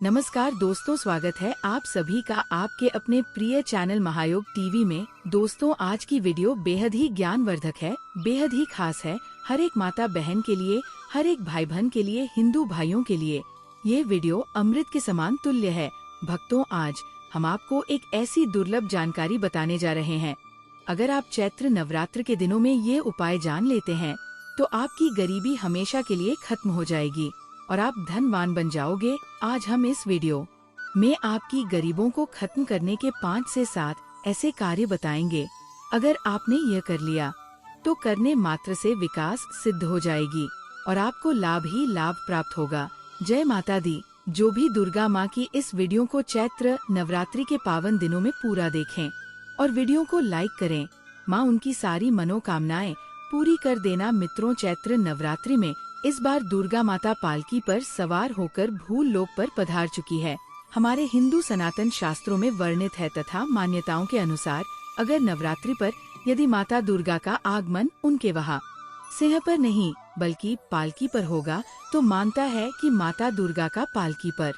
नमस्कार दोस्तों, स्वागत है आप सभी का आपके अपने प्रिय चैनल महायोग टीवी में। दोस्तों, आज की वीडियो बेहद ही ज्ञानवर्धक है, बेहद ही खास है। हर एक माता बहन के लिए, हर एक भाई बहन के लिए, हिंदू भाइयों के लिए ये वीडियो अमृत के समान तुल्य है। भक्तों, आज हम आपको एक ऐसी दुर्लभ जानकारी बताने जा रहे हैं। अगर आप चैत्र नवरात्र के दिनों में ये उपाय जान लेते हैं तो आपकी गरीबी हमेशा के लिए खत्म हो जाएगी और आप धनवान बन जाओगे। आज हम इस वीडियो में आपकी गरीबों को खत्म करने के 5 से 7 ऐसे कार्य बताएंगे। अगर आपने यह कर लिया तो करने मात्र से विकास सिद्ध हो जाएगी और आपको लाभ ही लाभ प्राप्त होगा। जय माता दी। जो भी दुर्गा माँ की इस वीडियो को चैत्र नवरात्रि के पावन दिनों में पूरा देखें और वीडियो को लाइक करें, माँ उनकी सारी मनोकामनाएं पूरी कर देना। मित्रों, चैत्र नवरात्रि में इस बार दुर्गा माता पालकी पर सवार होकर भूल लोक पर पधार चुकी है। हमारे हिंदू सनातन शास्त्रों में वर्णित है तथा मान्यताओं के अनुसार अगर नवरात्रि पर यदि माता दुर्गा का आगमन उनके वहाँ सिंह पर नहीं बल्कि पालकी पर होगा तो मानता है कि माता दुर्गा का पालकी पर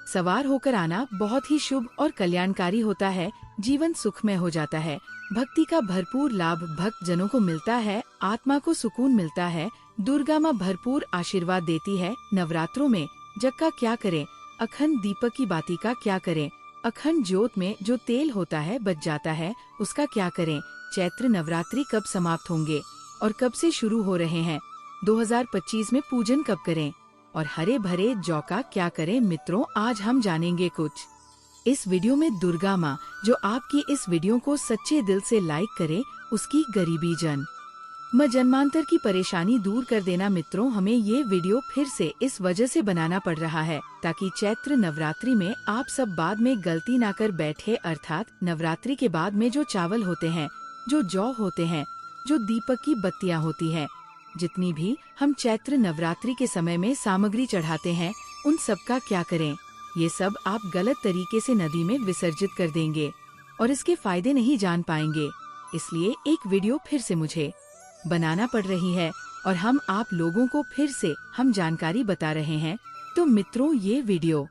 सवार होकर आना बहुत ही शुभ और कल्याणकारी होता है। जीवन सुखमय हो जाता है, भक्ति का भरपूर लाभ भक्त जनों को मिलता है, आत्मा को सुकून मिलता है। दुर्गा माँ भरपूर आशीर्वाद देती है। नवरात्रों में जग का क्या करें, अखंड दीपक की बाती का क्या करें, अखंड ज्योत में जो तेल होता है बच जाता है उसका क्या करें। चैत्र नवरात्रि कब समाप्त होंगे और कब से शुरू हो रहे हैं, 2025 में पूजन कब करें और हरे भरे जौ का क्या करें। मित्रों, आज हम जानेंगे कुछ इस वीडियो में दुर्गा माँ जो आपकी इस वीडियो को सच्चे दिल से लाइक करे उसकी गरीबी जन्मांतर की परेशानी दूर कर देना। मित्रों, हमें ये वीडियो फिर से इस वजह से बनाना पड़ रहा है ताकि चैत्र नवरात्रि में आप सब बाद में गलती ना कर बैठे। अर्थात नवरात्रि के बाद में जो चावल होते हैं, जो जौ होते हैं, जो दीपक की बत्तियां होती हैं, जितनी भी हम चैत्र नवरात्रि के समय में सामग्री चढ़ाते हैं, उन सब का क्या करें। ये सब आप गलत तरीके से नदी में विसर्जित कर देंगे और इसके फायदे नहीं जान पाएंगे। इसलिए एक वीडियो फिर से मुझे बनाना पड़ रही है और हम आप लोगों को फिर से हम जानकारी बता रहे हैं। तो मित्रों, ये वीडियो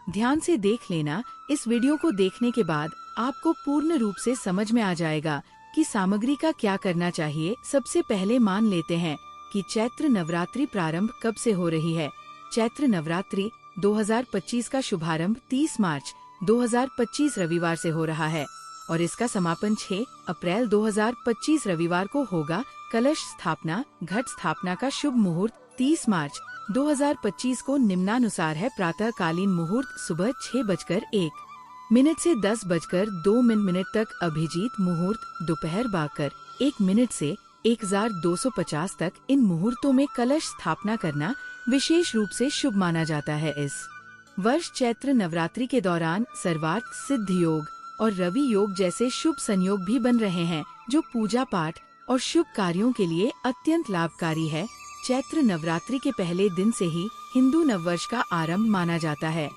ध्यान से देख लेना। इस वीडियो को देखने के बाद आपको पूर्ण रूप से समझ में आ जाएगा कि सामग्री का क्या करना चाहिए। सबसे पहले मान लेते हैं कि चैत्र नवरात्रि प्रारंभ कब से हो रही है। चैत्र नवरात्रि 2025 का शुभारंभ 30 मार्च 2025 रविवार से हो रहा है और इसका समापन 6 अप्रैल 2025 रविवार को होगा। कलश स्थापना, घट स्थापना का शुभ मुहूर्त 30 मार्च 2025 को निम्नानुसार है। प्रातः कालीन मुहूर्त सुबह 6:01 से 10:02 तक। अभिजीत मुहूर्त दोपहर 12:01 से 1250 तक। इन मुहूर्तों में कलश स्थापना करना विशेष रूप से शुभ माना जाता है। इस वर्ष चैत्र नवरात्रि के दौरान सर्वार्थ सिद्ध योग और रवि योग जैसे शुभ संयोग भी बन रहे हैं जो पूजा पाठ और शुभ कार्यों के लिए अत्यंत लाभकारी है। चैत्र नवरात्रि के पहले दिन से ही हिंदू नववर्ष का आरंभ माना जाता है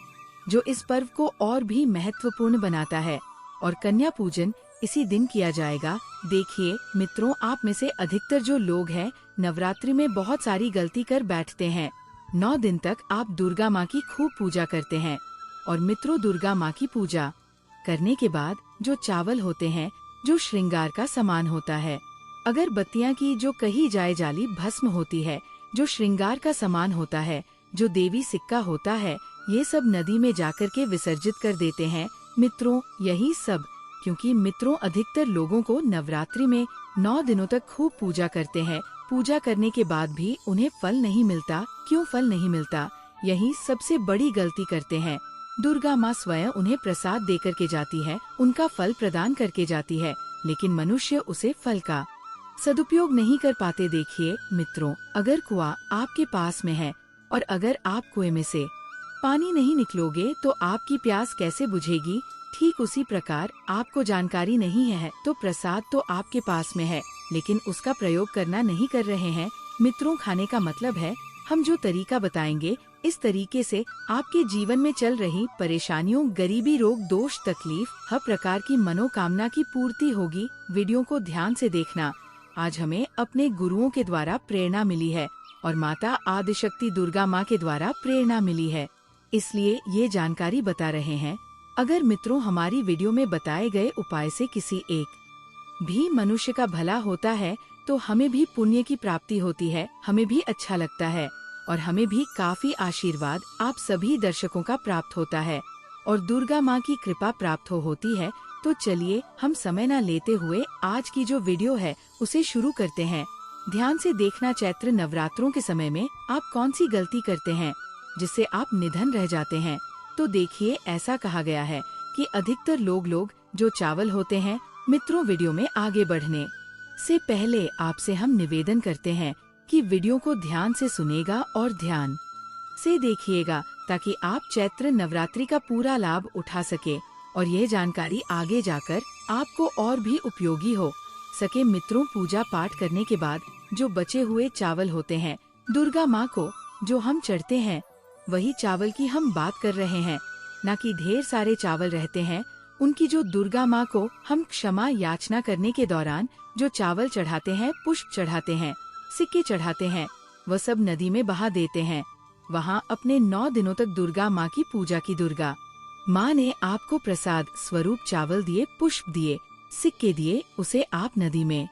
जो इस पर्व को और भी महत्वपूर्ण बनाता है और कन्या पूजन इसी दिन किया जाएगा। देखिए मित्रों, आप में से अधिकतर जो लोग हैं नवरात्रि में बहुत सारी गलती कर बैठते हैं। 9 दिन तक आप दुर्गा माँ की खूब पूजा करते हैं और मित्रों, दुर्गा माँ की पूजा करने के बाद जो चावल होते हैं, जो श्रृंगार का सामान होता है, अगरबत्तियाँ की जो कही जाए जाली भस्म होती है, जो श्रृंगार का सामान होता है, जो देवी सिक्का होता है, ये सब नदी में जाकर के विसर्जित कर देते हैं। मित्रों, यही सब क्योंकि मित्रों अधिकतर लोगों को नवरात्रि में 9 दिनों तक खूब पूजा करते हैं। पूजा करने के बाद भी उन्हें फल नहीं मिलता। क्यों फल नहीं मिलता? यही सबसे बड़ी गलती करते हैं। दुर्गा माँ स्वयं उन्हें प्रसाद देकर के जाती है, उनका फल प्रदान करके जाती है, लेकिन मनुष्य उसे फल का सदुपयोग नहीं कर पाते। देखिए मित्रों, अगर कुआं आपके पास में है और अगर आप कुएं में से पानी नहीं निकलोगे तो आपकी प्यास कैसे बुझेगी। ठीक उसी प्रकार आपको जानकारी नहीं है तो प्रसाद तो आपके पास में है लेकिन उसका प्रयोग करना नहीं कर रहे हैं। मित्रों, खाने का मतलब है हम जो तरीका बताएंगे इस तरीके से आपके जीवन में चल रही परेशानियों, गरीबी, रोग, दोष, तकलीफ, हर प्रकार की मनोकामना की पूर्ति होगी। वीडियो को ध्यान से देखना। आज हमें अपने गुरुओं के द्वारा प्रेरणा मिली है और माता आदिशक्ति दुर्गा माँ के द्वारा प्रेरणा मिली है। इसलिए ये जानकारी बता रहे हैं। अगर मित्रों हमारी वीडियो में बताए गए उपाय से किसी एक भी मनुष्य का भला होता है तो हमें भी पुण्य की प्राप्ति होती है, हमें भी अच्छा लगता है और हमें भी काफी आशीर्वाद आप सभी दर्शकों का प्राप्त होता है और दुर्गा माँ की कृपा प्राप्त होती है। तो चलिए हम समय न लेते हुए आज की जो वीडियो है उसे शुरू करते हैं। ध्यान से देखना, चैत्र नवरात्रों के समय में आप कौन सी गलती करते हैं जिससे आप निधन रह जाते हैं। तो देखिए, ऐसा कहा गया है कि अधिकतर लोग जो चावल होते हैं। मित्रों, वीडियो में आगे बढ़ने से पहले आपसे हम निवेदन करते हैं कि वीडियो को ध्यान से सुनेगा और ध्यान से देखिएगा ताकि आप चैत्र नवरात्रि का पूरा लाभ उठा सके और यह जानकारी आगे जाकर आपको और भी उपयोगी हो सके। मित्रों, पूजा पाठ करने के बाद जो बचे हुए चावल होते हैं दुर्गा माँ को जो हम चढ़ते हैं, वही चावल की हम बात कर रहे हैं, न कि ढेर सारे चावल रहते हैं उनकी जो दुर्गा माँ को हम क्षमा याचना करने के दौरान जो चावल चढ़ाते हैं, पुष्प चढ़ाते हैं, सिक्के चढ़ाते हैं, वह सब नदी में बहा देते हैं। वहाँ अपने 9 दिनों तक दुर्गा माँ की पूजा की। दुर्गा माँ ने आपको प्रसाद स्वरूप चावल दिए, पुष्प दिए, सिक्के दिए, उसे आप नदी में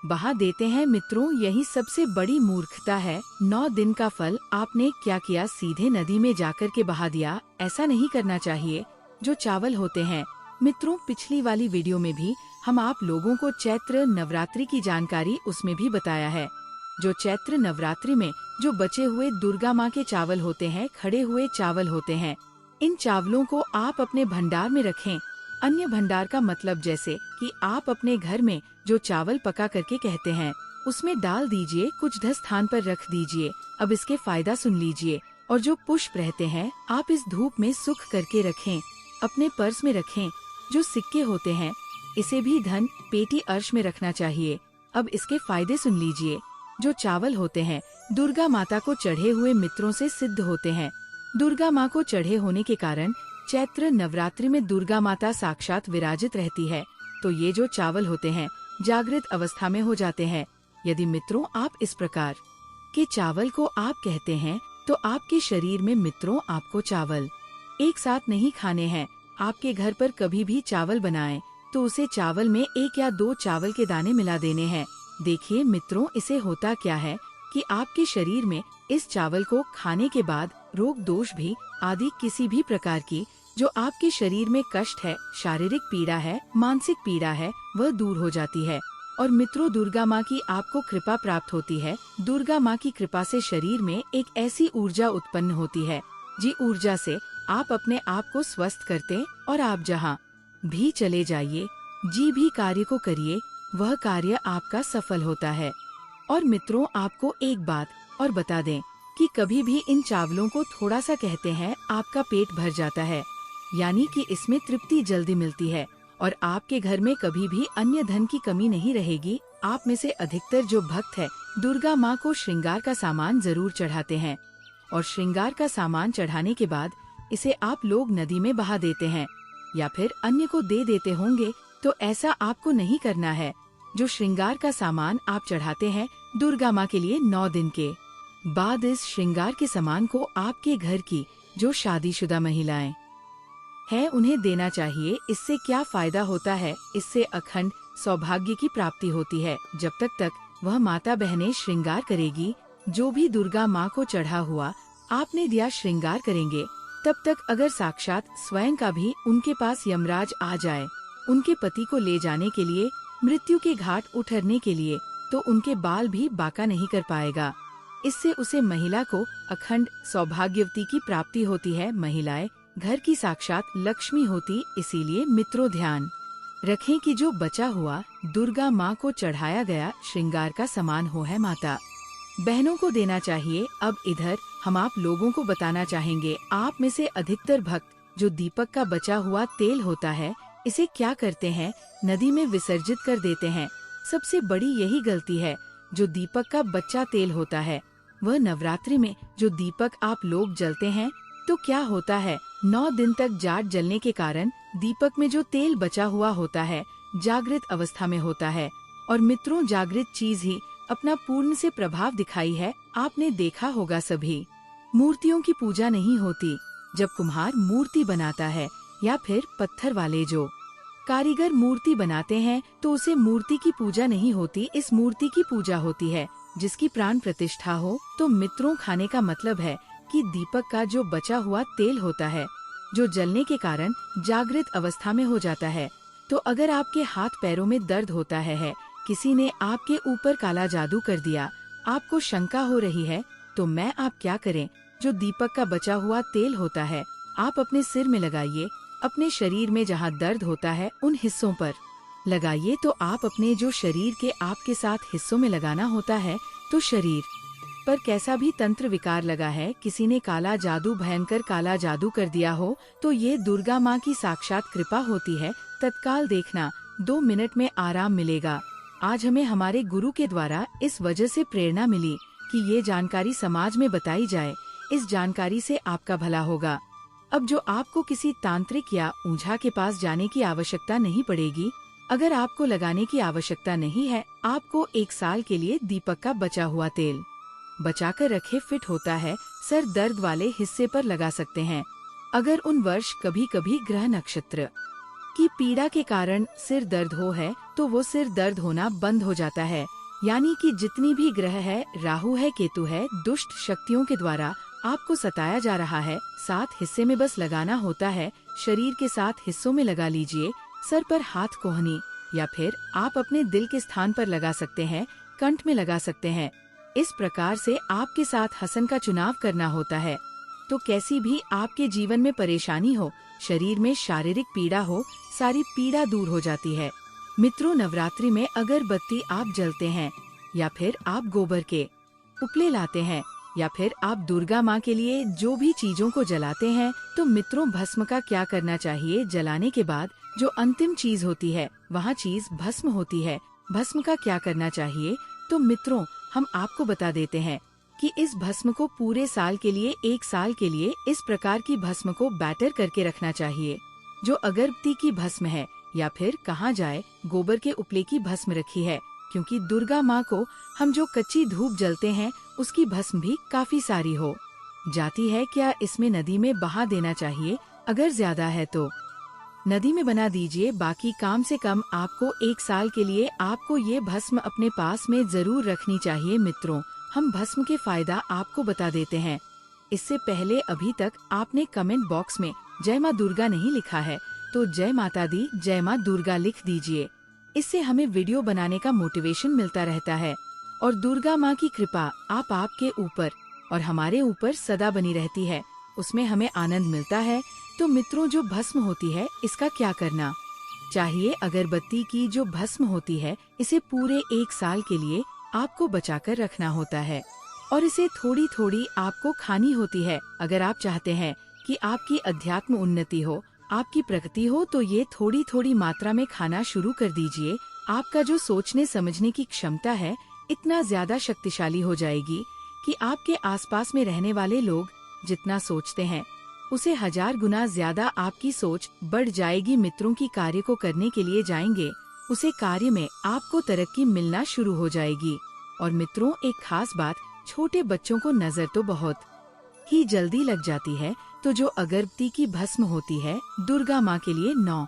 बहा देते हैं। मित्रों, यही सबसे बड़ी मूर्खता है। 9 दिन का फल आपने क्या किया, सीधे नदी में जाकर के बहा दिया। ऐसा नहीं करना चाहिए। जो चावल होते हैं मित्रों, पिछली वाली वीडियो में भी हम आप लोगों को चैत्र नवरात्रि की जानकारी उसमें भी बताया है। जो चैत्र नवरात्रि में जो बचे हुए दुर्गा माँ के चावल होते हैं, खड़े हुए चावल होते हैं, इन चावलों को आप अपने भंडार में रखें। अन्य भंडार का मतलब जैसे कि आप अपने घर में जो चावल पका करके कहते हैं उसमें डाल दीजिए, कुछ स्थान पर रख दीजिए। अब इसके फायदा सुन लीजिए। और जो पुष्प रहते हैं आप इस धूप में सुख करके रखें, अपने पर्स में रखें। जो सिक्के होते हैं इसे भी धन पेटी अर्श में रखना चाहिए। अब इसके फायदे सुन लीजिए। जो चावल होते हैं दुर्गा माता को चढ़े हुए मित्रों से सिद्ध होते हैं। दुर्गा माँ को चढ़े होने के कारण चैत्र नवरात्रि में दुर्गा माता साक्षात विराजित रहती है। तो ये जो चावल होते हैं जागृत अवस्था में हो जाते हैं। यदि मित्रों आप इस प्रकार के चावल को आप कहते हैं तो आपके शरीर में मित्रों आपको चावल एक साथ नहीं खाने हैं। आपके घर पर कभी भी चावल बनाएं तो उसे चावल में 1 या 2 चावल के दाने मिला देने हैं। देखिए मित्रों, इसे होता क्या है कि आपके शरीर में इस चावल को खाने के बाद रोग दोष भी आदि किसी भी प्रकार की जो आपके शरीर में कष्ट है, शारीरिक पीड़ा है, मानसिक पीड़ा है, वह दूर हो जाती है। और मित्रों, दुर्गा माँ की आपको कृपा प्राप्त होती है। दुर्गा माँ की कृपा से शरीर में एक ऐसी ऊर्जा उत्पन्न होती है जी ऊर्जा से आप अपने आप को स्वस्थ करते और आप जहाँ भी चले जाइए, जी भी कार्य को करिए, वह कार्य आपका सफल होता है। और मित्रों, आपको एक बात और बता दें कि कभी भी इन चावलों को थोड़ा सा कहते हैं आपका पेट भर जाता है, यानी कि इसमें तृप्ति जल्दी मिलती है और आपके घर में कभी भी अन्य धन की कमी नहीं रहेगी। आप में से अधिकतर जो भक्त है दुर्गा माँ को श्रृंगार का सामान जरूर चढ़ाते हैं और श्रृंगार का सामान चढ़ाने के बाद इसे आप लोग नदी में बहा देते हैं या फिर अन्य को दे देते होंगे। तो ऐसा आपको नहीं करना है। जो श्रृंगार का सामान आप चढ़ाते हैं दुर्गा माँ के लिए 9 दिन के बाद इस श्रृंगार के सामान को आपके घर की जो शादीशुदा महिलाएं है उन्हें देना चाहिए। इससे क्या फायदा होता है, इससे अखंड सौभाग्य की प्राप्ति होती है। जब तक वह माता बहनें श्रृंगार करेगी, जो भी दुर्गा माँ को चढ़ा हुआ आपने दिया श्रृंगार करेंगे, तब तक अगर साक्षात स्वयं का भी उनके पास यमराज आ जाए उनके पति को ले जाने के लिए, मृत्यु के घाट उतरने के लिए, तो उनके बाल भी बाका नहीं कर पाएगा। इससे उसे महिला को अखंड सौभाग्यवती की प्राप्ति होती है। महिलाएं घर की साक्षात लक्ष्मी होती। इसीलिए मित्रों ध्यान रखें कि जो बचा हुआ दुर्गा माँ को चढ़ाया गया श्रृंगार का सामान हो है माता बहनों को देना चाहिए। अब इधर हम आप लोगों को बताना चाहेंगे, आप में से अधिकतर भक्त जो दीपक का बचा हुआ तेल होता है इसे क्या करते हैं, नदी में विसर्जित कर देते हैं। सबसे बड़ी यही गलती है। जो दीपक का बच्चा तेल होता है वह नवरात्रि में जो दीपक आप लोग जलते हैं, तो क्या होता है 9 दिन तक जाट जलने के कारण दीपक में जो तेल बचा हुआ होता है जागृत अवस्था में होता है। और मित्रों, जागृत चीज ही अपना पूर्ण से प्रभाव दिखाई है। आपने देखा होगा सभी मूर्तियों की पूजा नहीं होती, जब कुम्हार मूर्ति बनाता है या फिर पत्थर वाले जो कारीगर मूर्ति बनाते हैं तो उसे मूर्ति की पूजा नहीं होती, इस मूर्ति की पूजा होती है जिसकी प्राण प्रतिष्ठा हो। तो मित्रों, खाने का मतलब है कि दीपक का जो बचा हुआ तेल होता है, जो जलने के कारण जागृत अवस्था में हो जाता है। तो अगर आपके हाथ पैरों में दर्द होता है, किसी ने आपके ऊपर काला जादू कर दिया, आपको शंका हो रही है, तो मैं आप क्या करें, जो दीपक का बचा हुआ तेल होता है आप अपने सिर में लगाइए, अपने शरीर में जहाँ दर्द होता है उन हिस्सों पर लगाइए। तो आप अपने जो शरीर के आपके साथ हिस्सों में लगाना होता है, तो शरीर पर कैसा भी तंत्र विकार लगा है, किसी ने काला जादू, भयंकर काला जादू कर दिया हो, तो ये दुर्गा माँ की साक्षात कृपा होती है। तत्काल देखना, 2 मिनट में आराम मिलेगा। आज हमें हमारे गुरु के द्वारा इस वजह से प्रेरणा मिली कि ये जानकारी समाज में बताई जाए, इस जानकारी से आपका भला होगा। अब जो आपको किसी तांत्रिक या ऊंझा के पास जाने की आवश्यकता नहीं पड़ेगी। अगर आपको लगाने की आवश्यकता नहीं है, आपको 1 साल के लिए दीपक का बचा हुआ तेल बचाकर रखे फिट होता है, सर दर्द वाले हिस्से पर लगा सकते हैं। अगर उन वर्ष कभी कभी ग्रह नक्षत्र की पीड़ा के कारण सिर दर्द हो है, तो वो सिर दर्द होना बंद हो जाता है। यानी कि जितनी भी ग्रह है, राहु है, केतु है, दुष्ट शक्तियों के द्वारा आपको सताया जा रहा है, 7 हिस्से में बस लगाना होता है। शरीर के 7 हिस्सों में लगा लीजिए। सर पर हाथ कोहनी या फिर आप अपने दिल के स्थान पर लगा सकते हैं, कंठ में लगा सकते हैं। इस प्रकार से आपके साथ हसन का चुनाव करना होता है। तो कैसी भी आपके जीवन में परेशानी हो, शरीर में शारीरिक पीड़ा हो, सारी पीड़ा दूर हो जाती है। मित्रों, नवरात्रि में अगरबत्ती आप जलते हैं या फिर आप गोबर के उपले लाते हैं या फिर आप दुर्गा माँ के लिए जो भी चीजों को जलाते हैं, तो मित्रों भस्म का क्या करना चाहिए? जलाने के बाद जो अंतिम चीज होती है वहाँ चीज भस्म होती है। भस्म का क्या करना चाहिए? तो मित्रों हम आपको बता देते हैं कि इस भस्म को पूरे साल के लिए, 1 साल के लिए इस प्रकार की भस्म को बैटर करके रखना चाहिए। जो अगरबत्ती की भस्म है या फिर कहा जाए गोबर के उपले की भस्म रखी है, क्योंकि दुर्गा माँ को हम जो कच्ची धूप जलते हैं उसकी भस्म भी काफी सारी हो जाती है। क्या इसमें नदी में बहा देना चाहिए? अगर ज्यादा है तो नदी में बना दीजिए। बाकी कम से कम आपको 1 साल के लिए आपको ये भस्म अपने पास में जरूर रखनी चाहिए। मित्रों, हम भस्म के फायदा आपको बता देते हैं। इससे पहले अभी तक आपने कमेंट बॉक्स में जय माँ दुर्गा नहीं लिखा है, तो जय माता दी, जय माँ दुर्गा लिख दीजिए। इससे हमें वीडियो बनाने का मोटिवेशन मिलता रहता है और दुर्गा माँ की कृपा आपके ऊपर और हमारे ऊपर सदा बनी रहती है, उसमें हमें आनंद मिलता है। तो मित्रों, जो भस्म होती है इसका क्या करना चाहिए? अगरबत्ती की जो भस्म होती है इसे पूरे 1 साल के लिए आपको बचाकर रखना होता है और इसे थोड़ी थोड़ी आपको खानी होती है। अगर आप चाहते हैं कि आपकी अध्यात्म उन्नति हो, आपकी प्रगति हो, तो ये थोड़ी थोड़ी मात्रा में खाना शुरू कर दीजिए। आपका जो सोचने समझने की क्षमता है इतना ज्यादा शक्तिशाली हो जाएगी कि आपके आसपास में रहने वाले लोग जितना सोचते हैं उसे 1000 गुना ज्यादा आपकी सोच बढ़ जाएगी। मित्रों की कार्य को करने के लिए जाएंगे, उसे कार्य में आपको तरक्की मिलना शुरू हो जाएगी। और मित्रों, एक खास बात, छोटे बच्चों को नजर तो बहुत ही जल्दी लग जाती है, तो जो अगरबत्ती की भस्म होती है दुर्गा माँ के लिए 9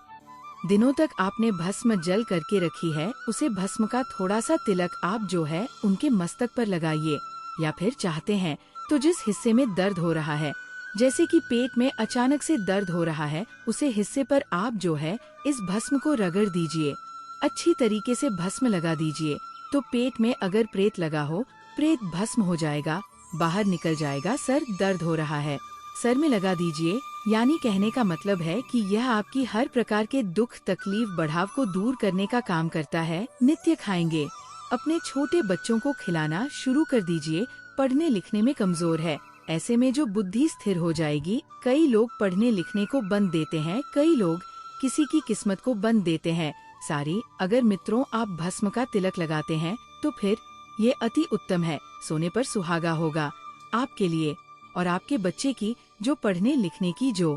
दिनों तक आपने भस्म जल करके रखी है, उसे भस्म का थोड़ा सा तिलक आप जो है उनके मस्तक पर लगाइए। या फिर चाहते हैं तो जिस हिस्से में दर्द हो रहा है, जैसे कि पेट में अचानक से दर्द हो रहा है, उसे हिस्से पर आप जो है इस भस्म को रगड़ दीजिए। अच्छी तरीके से भस्म लगा दीजिए। तो पेट में अगर प्रेत लगा हो, प्रेत भस्म हो जाएगा, बाहर निकल जाएगा। सर दर्द हो रहा है, सर में लगा दीजिए। यानी कहने का मतलब है कि यह आपकी हर प्रकार के दुख, तकलीफ, बढ़ाव को दूर करने का काम करता है। नित्य खाएंगे। अपने छोटे बच्चों को खिलाना शुरू कर दीजिए। पढ़ने लिखने में कमजोर है, ऐसे में जो बुद्धि स्थिर हो जाएगी। कई लोग पढ़ने लिखने को बंद देते हैं, कई लोग किसी की किस्मत को बंद देते हैं। सारी अगर मित्रों आप भस्म का तिलक लगाते हैं तो फिर ये अति उत्तम है। सोने पर सुहागा होगा आपके लिए और आपके बच्चे की जो पढ़ने लिखने की जो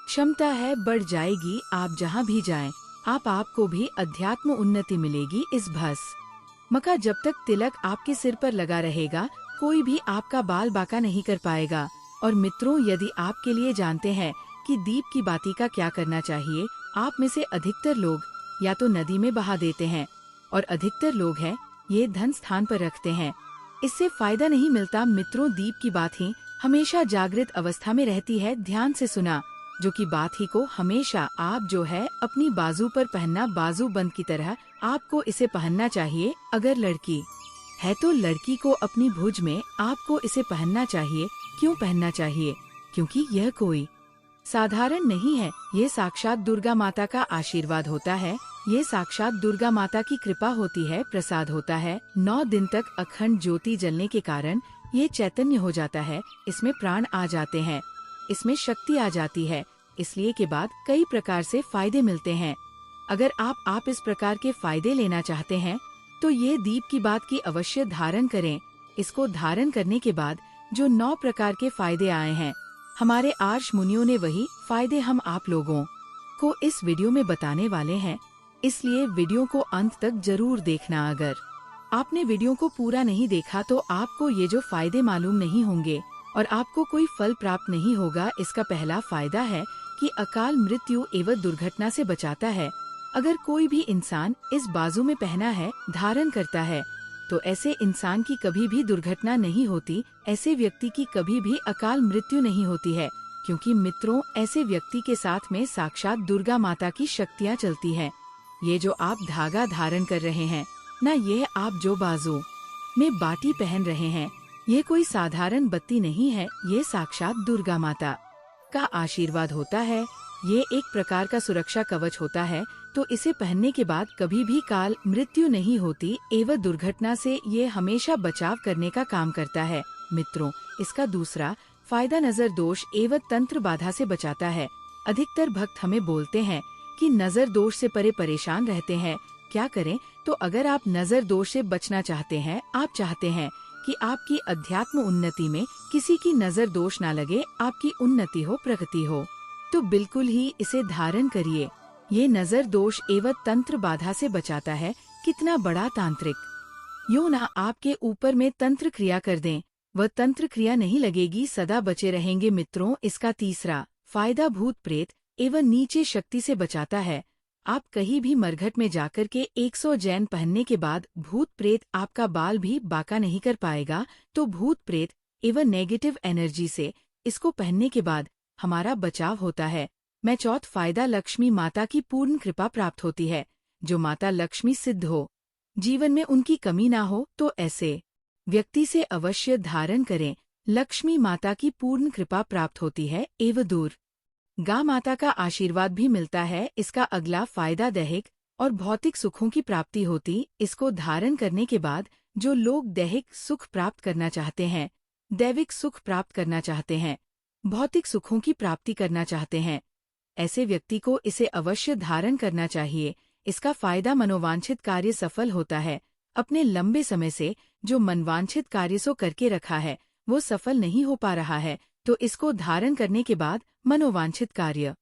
क्षमता है बढ़ जाएगी। आप जहाँ भी जाएं, आपको भी अध्यात्म उन्नति मिलेगी। इस भस्म का जब तक तिलक आपके सिर पर लगा रहेगा, कोई भी आपका बाल बाका नहीं कर पाएगा। और मित्रों, यदि आपके लिए जानते हैं कि दीप की बाती का क्या करना चाहिए, आप में से अधिकतर लोग या तो नदी में बहा देते हैं और अधिकतर लोग हैं ये धन स्थान पर रखते हैं। इससे फायदा नहीं मिलता मित्रों। दीप की बात ही हमेशा जागृत अवस्था में रहती है। ध्यान से सुना, जो कि बात ही को हमेशा आप जो है अपनी बाजू पर पहनना, बाजू बंद की तरह आपको इसे पहनना चाहिए। अगर लड़की है तो लड़की को अपनी भुज में आपको इसे पहनना चाहिए। क्यों पहनना चाहिए? क्योंकि यह कोई साधारण नहीं है, ये साक्षात दुर्गा माता का आशीर्वाद होता है। ये साक्षात दुर्गा माता की कृपा होती है, प्रसाद होता है। 9 दिन तक अखंड ज्योति जलने के कारण ये चैतन्य हो जाता है, इसमें प्राण आ जाते हैं, इसमें शक्ति आ जाती है। इसलिए के बाद कई प्रकार से फायदे मिलते हैं। अगर आप इस प्रकार के फायदे लेना चाहते हैं तो ये दीप की बात की अवश्य धारण करें। इसको धारण करने के बाद जो 9 प्रकार के फायदे आए हैं, हमारे आर्ष मुनियों ने वही फायदे हम आप लोगों को इस वीडियो में बताने वाले हैं। इसलिए वीडियो को अंत तक जरूर देखना। अगर आपने वीडियो को पूरा नहीं देखा तो आपको ये जो फायदे मालूम नहीं होंगे और आपको कोई फल प्राप्त नहीं होगा। इसका पहला फायदा है कि अकाल मृत्यु एवं दुर्घटना से बचाता है। अगर कोई भी इंसान इस बाजू में पहना है, धारण करता है, तो ऐसे इंसान की कभी भी दुर्घटना नहीं होती, ऐसे व्यक्ति की कभी भी अकाल मृत्यु नहीं होती है। क्योंकि मित्रों, ऐसे व्यक्ति के साथ में साक्षात दुर्गा माता की शक्तियाँ चलती हैं। ये जो आप धागा धारण कर रहे हैं ना, ये आप जो बाजू में बाटी पहन रहे हैं, ये कोई साधारण बत्ती नहीं है, ये साक्षात दुर्गा माता का आशीर्वाद होता है। ये एक प्रकार का सुरक्षा कवच होता है। तो इसे पहनने के बाद कभी भी काल मृत्यु नहीं होती एवं दुर्घटना से ये हमेशा बचाव करने का काम करता है। मित्रों, इसका दूसरा फायदा नजर दोष एवं तंत्र बाधा से बचाता है। अधिकतर भक्त हमें बोलते हैं कि नजर दोष से परेशान रहते हैं, क्या करें? तो अगर आप नजर दोष से बचना चाहते हैं, आप चाहते हैं कि आपकी अध्यात्म उन्नति में किसी की नजर दोष ना लगे, आपकी उन्नति हो, प्रगति हो, तो बिल्कुल ही इसे धारण करिए। ये नजर दोष एवं तंत्र बाधा से बचाता है। कितना बड़ा तांत्रिक यूं ना आपके ऊपर में तंत्र क्रिया कर दें, वह तंत्र क्रिया नहीं लगेगी, सदा बचे रहेंगे। मित्रों, इसका तीसरा फायदा भूत प्रेत एवं नीचे शक्ति से बचाता है। आप कहीं भी मरघट में जाकर के 100 जैन पहनने के बाद भूत प्रेत आपका बाल भी बांका नहीं कर पाएगा। तो भूत प्रेत एवं नेगेटिव एनर्जी से इसको पहनने के बाद हमारा बचाव होता है। मैं चौथ फायदा लक्ष्मी माता की पूर्ण कृपा प्राप्त होती है। जो माता लक्ष्मी सिद्ध हो, जीवन में उनकी कमी ना हो, तो ऐसे व्यक्ति से अवश्य धारण करें। लक्ष्मी माता की पूर्ण कृपा प्राप्त होती है एवं दूर गा माता का आशीर्वाद भी मिलता है। इसका अगला फायदा दैहिक और भौतिक सुखों की प्राप्ति होती। इसको धारण करने के बाद जो लोग दैहिक सुख प्राप्त करना चाहते हैं, दैविक सुख प्राप्त करना चाहते हैं, भौतिक सुखों की प्राप्ति करना चाहते हैं, ऐसे व्यक्ति को इसे अवश्य धारण करना चाहिए। इसका फायदा मनोवांछित कार्य सफल होता है। अपने लंबे समय से जो मनवांछित कार्य सो करके रखा है, वो सफल नहीं हो पा रहा है, तो इसको धारण करने के बाद मनोवांछित कार्य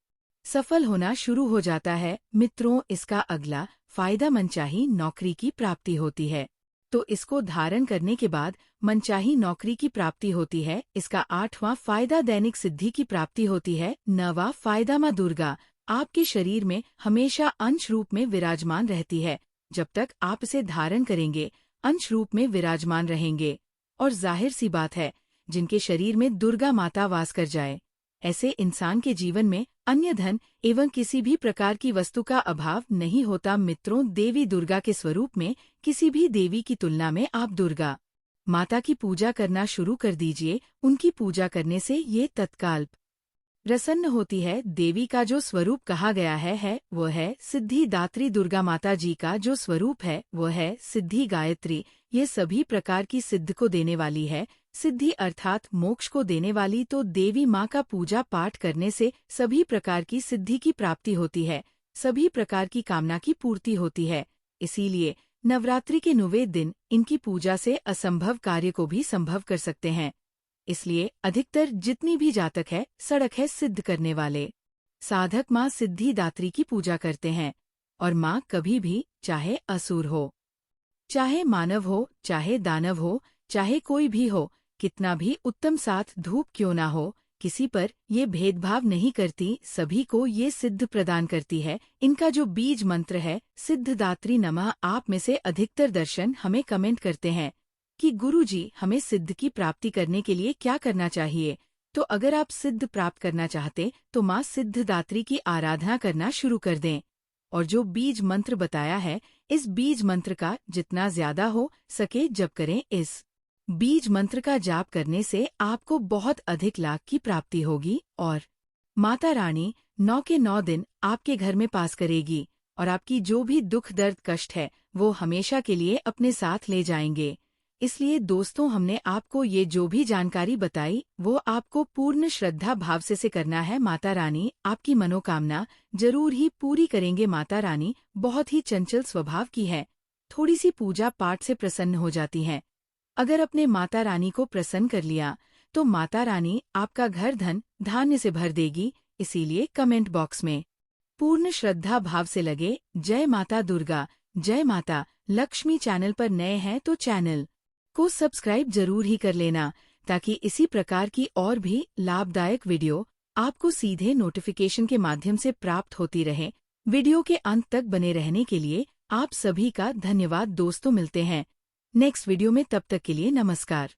सफल होना शुरू हो जाता है। मित्रों, इसका अगला फायदा मनचाही नौकरी की प्राप्ति होती है। तो इसको धारण करने के बाद मनचाही नौकरी की प्राप्ति होती है। इसका 8वां फायदा दैनिक सिद्धि की प्राप्ति होती है। 9वां फायदा माँ दुर्गा आपके शरीर में हमेशा अंश रूप में विराजमान रहती है। जब तक आप इसे धारण करेंगे, अंश रूप में विराजमान रहेंगे। और जाहिर सी बात है, जिनके शरीर में दुर्गा माता वास कर जाए, ऐसे इंसान के जीवन में अन्य धन एवं किसी भी प्रकार की वस्तु का अभाव नहीं होता। मित्रों, देवी दुर्गा के स्वरूप में किसी भी देवी की तुलना में आप दुर्गा माता की पूजा करना शुरू कर दीजिए। उनकी पूजा करने से ये तत्काल प्रसन्न होती है। देवी का जो स्वरूप कहा गया है वो है सिद्धि दात्री। दुर्गा माता जी का जो स्वरूप है वो है सिद्धि गायत्री। ये सभी प्रकार की सिद्ध को देने वाली है। सिद्धि अर्थात मोक्ष को देने वाली। तो देवी माँ का पूजा पाठ करने से सभी प्रकार की सिद्धि की प्राप्ति होती है, सभी प्रकार की कामना की पूर्ति होती है। इसीलिए नवरात्रि के 9वें दिन इनकी पूजा से असंभव कार्य को भी संभव कर सकते हैं। इसलिए अधिकतर जितनी भी जातक है, सड़क है सिद्ध करने वाले साधक माँ सिद्धि दात्री की पूजा करते हैं। और माँ कभी भी, चाहे असुर हो, चाहे मानव हो, चाहे दानव हो, चाहे कोई भी हो, कितना भी उत्तम साथ धूप क्यों ना हो, किसी पर ये भेदभाव नहीं करती, सभी को ये सिद्ध प्रदान करती है। इनका जो बीज मंत्र है सिद्धिदात्री नमः। आप में से अधिकतर दर्शन हमें कमेंट करते हैं कि गुरुजी हमें सिद्ध की प्राप्ति करने के लिए क्या करना चाहिए। तो अगर आप सिद्ध प्राप्त करना चाहते तो माँ सिद्धिदात्री की आराधना करना शुरू कर दें। और जो बीज मंत्र बताया है, इस बीज मंत्र का जितना ज्यादा हो सके जप करें। इस बीज मंत्र का जाप करने से आपको बहुत अधिक लाभ की प्राप्ति होगी और माता रानी 9 के 9 दिन आपके घर में पास करेगी और आपकी जो भी दुख दर्द कष्ट है वो हमेशा के लिए अपने साथ ले जाएंगे। इसलिए दोस्तों, हमने आपको ये जो भी जानकारी बताई वो आपको पूर्ण श्रद्धा भाव से करना है। माता रानी आपकी मनोकामना जरूर ही पूरी करेंगे। माता रानी बहुत ही चंचल स्वभाव की है, थोड़ी सी पूजा पाठ से प्रसन्न हो जाती हैं। अगर अपने माता रानी को प्रसन्न कर लिया तो माता रानी आपका घर धन धान्य से भर देगी। इसीलिए कमेंट बॉक्स में पूर्ण श्रद्धा भाव से लगे जय माता दुर्गा, जय माता लक्ष्मी। चैनल पर नए हैं तो चैनल को सब्सक्राइब जरूर ही कर लेना, ताकि इसी प्रकार की और भी लाभदायक वीडियो आपको सीधे नोटिफिकेशन के माध्यम से प्राप्त होती रहे। वीडियो के अंत तक बने रहने के लिए आप सभी का धन्यवाद दोस्तों। मिलते हैं नेक्स्ट वीडियो में, तब तक के लिए नमस्कार।